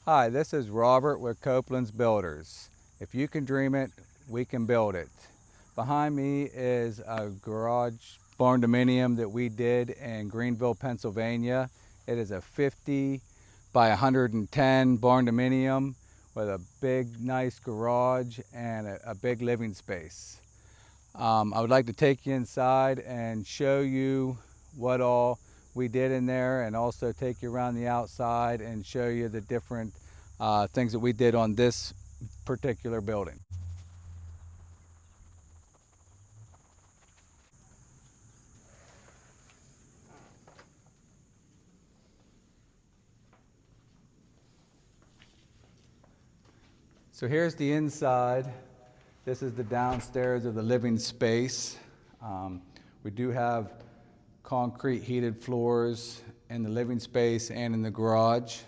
Hi, this is Robert with Coblentz Builders. If you can dream it, we can build it. Behind me is a garage Barndominium that we did in Greenville, Pennsylvania. It is a 50 by 110 Barndominium with a big, nice garage and a big living space. I would like to take you inside and show you what all we did in there, and also take you around the outside and show you the different things that we did on this particular building. So here's the inside. This is the downstairs of the living space. We do have concrete heated floors in the living space and in the garage.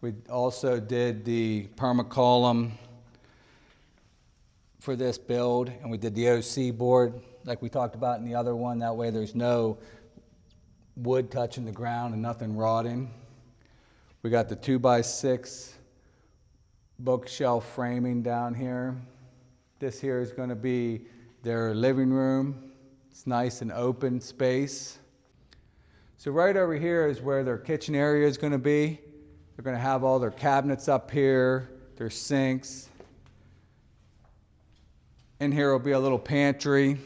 We also did the permacolumn for this build, and we did the OC board like we talked about in the other one. That way there's no wood touching the ground and nothing rotting. We got the 2x6 bookshelf framing down here. This here is going to be their living room. It's nice and open space. So right over here is where their kitchen area is going to be. They're going to have all their cabinets up here, their sinks. In here will be a little pantry.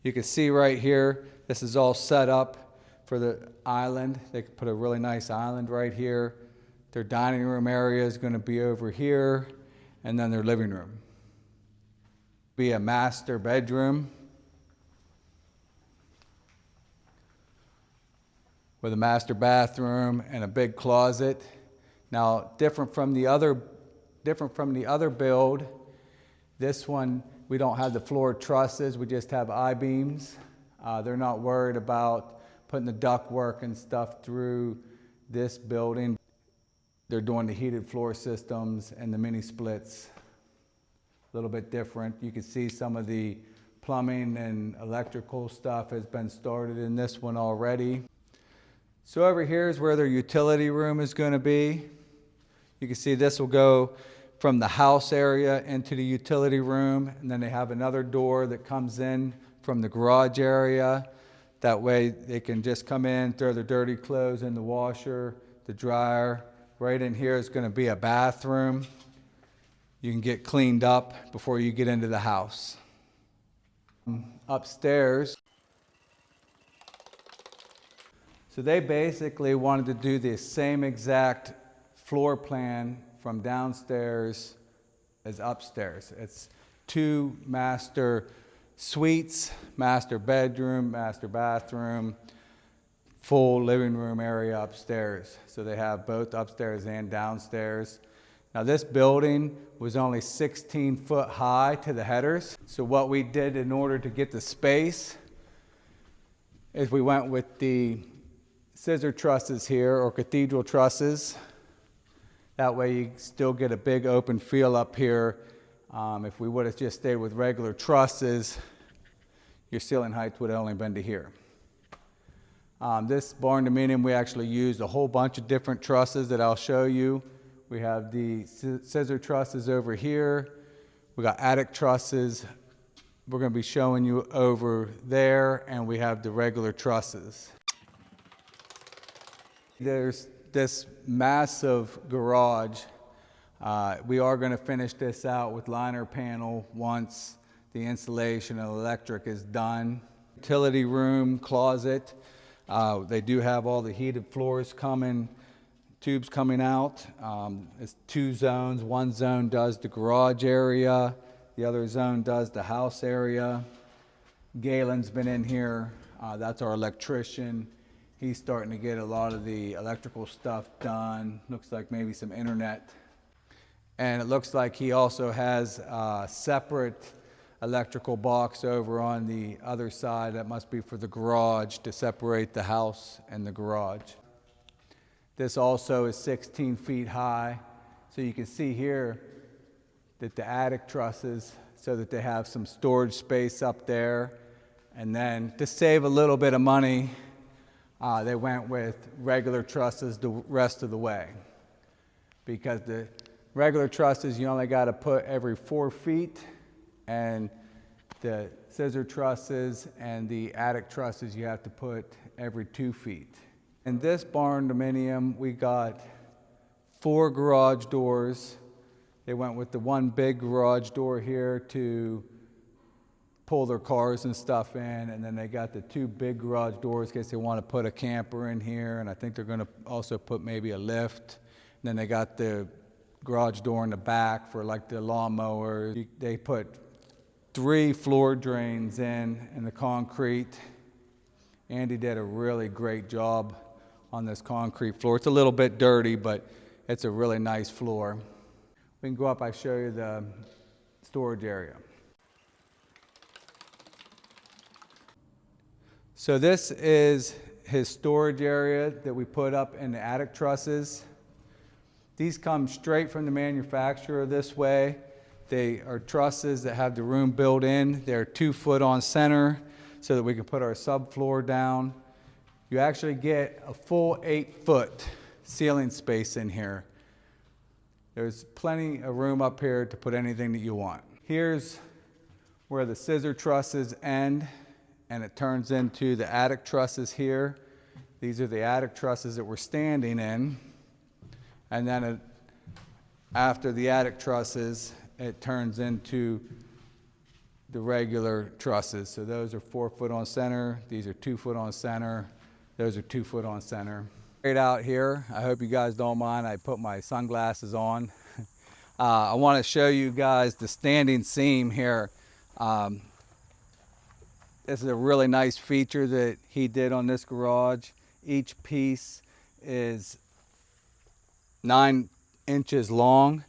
You can see right here, this is all set up for the island. They could put a really nice island right here. Their dining room area is going to be over here, and then their living room. Be a master bedroom with a master bathroom and a big closet. Now, different from the other build, this one we don't have the floor trusses. We just have I-beams. They're not worried about putting the ductwork and stuff through this building. They're doing the heated floor systems and the mini splits. A little bit different. You can see some of the plumbing and electrical stuff has been started in this one already. So over here is where their utility room is going to be. You can see this will go from the house area into the utility room, and then they have another door that comes in from the garage area. That way they can just come in, throw their dirty clothes in the washer, the dryer. Right in here is going to be a bathroom. You can get cleaned up before you get into the house. Upstairs, so they basically wanted to do the same exact floor plan from downstairs as upstairs. It's 2 master suites, master bedroom, master bathroom, full living room area upstairs. So they have both upstairs and downstairs. Now this building was only 16 foot high to the headers. So what we did in order to get the space is we went with the scissor trusses here, or cathedral trusses. That way you still get a big open feel up here. If we would have just stayed with regular trusses, your ceiling height would have only been to here. This Barndominium, we actually used a whole bunch of different trusses that I'll show you. We have the scissor trusses over here. We got attic trusses. We're going to be showing you over there, and we have the regular trusses. There's this massive garage. We are going to finish this out with liner panel once the insulation and electric is done. Utility room, closet. They do have all the heated floors coming, tubes coming out. It's 2 zones. One zone does the garage area. The other zone does the house area. Galen's been in here. That's our electrician. He's starting to get a lot of the electrical stuff done. Looks like maybe some internet. And it looks like he also has a separate electrical box over on the other side. That must be for the garage, to separate the house and the garage. This also is 16 feet high. So you can see here that the attic trusses, so that they have some storage space up there. And then to save a little bit of money, they went with regular trusses the rest of the way. Because the regular trusses, you only got to put every 4 feet, and the scissor trusses and the attic trusses you have to put every 2 feet. In this Barndominium, we got 4 garage doors. They went with the one big garage door here to pull their cars and stuff in, and then they got the 2 big garage doors in case they want to put a camper in here, and I think they're going to also put maybe a lift. And then they got the garage door in the back for like the lawnmowers. They put 3 floor drains in the concrete. Andy did a really great job on this concrete floor. It's a little bit dirty, but it's a really nice floor. We can go up, I show you the storage area. So this is his storage area that we put up in the attic trusses. These come straight from the manufacturer this way. They are trusses that have the room built in. They're 2 foot on center so that we can put our subfloor down. You actually get a full 8 foot ceiling space in here. There's plenty of room up here to put anything that you want. Here's where the scissor trusses end, and it turns into the attic trusses here. These are the attic trusses that we're standing in. And then after the attic trusses, it turns into the regular trusses. So those are 4 foot on center. These are 2 foot on center. Those are 2 foot on center. Right out here, I hope you guys don't mind. I put my sunglasses on. I want to show you guys the standing seam here. This is a really nice feature that he did on this garage. Each piece is 9 inches long,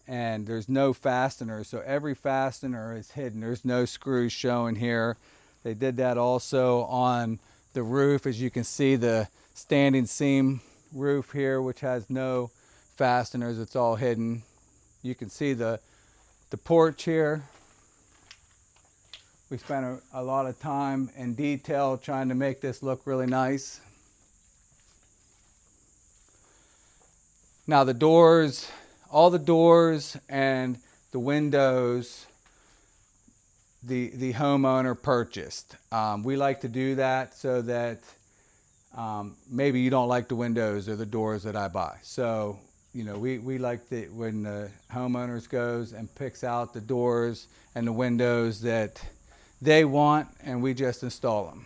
and there's no fastener, so every fastener is hidden. There's no screws showing here. They did that also on the roof. As you can see, the standing seam roof here, which has no fasteners, it's all hidden. You can see the porch here. We spent a lot of time in detail trying to make this look really nice. Now the doors, all the doors and the windows, the homeowner purchased. We like to do that so that maybe you don't like the windows or the doors that I buy. So, you know, we like that when the homeowners goes and picks out the doors and the windows that they want, and we just install them.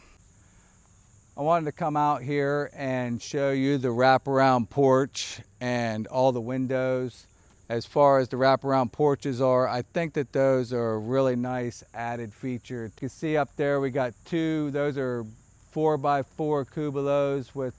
I wanted to come out here and show you the wraparound porch and all the windows. As far as the wraparound porches are, I think that those are a really nice added feature. You can see up there we got 2, those are 4x4 cupolas with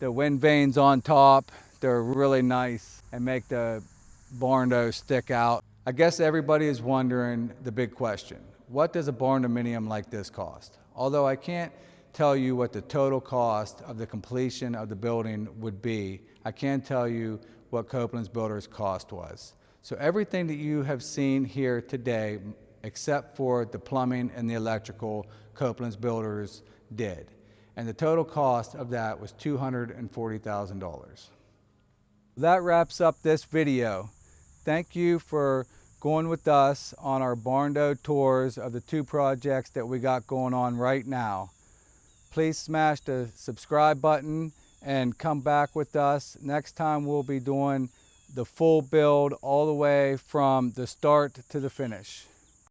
the wind vanes on top. They're really nice and make the barn door stick out. I guess everybody is wondering the big question. What does a Barndominium like this cost? Although I can't tell you what the total cost of the completion of the building would be, I can tell you what Coblentz Builders cost was. So everything that you have seen here today, except for the plumbing and the electrical, Coblentz Builders did. And the total cost of that was $240,000. That wraps up this video. Thank you for going with us on our barn door tours of the 2 projects that we got going on right now. Please smash the subscribe button and come back with us. Next time we'll be doing the full build all the way from the start to the finish.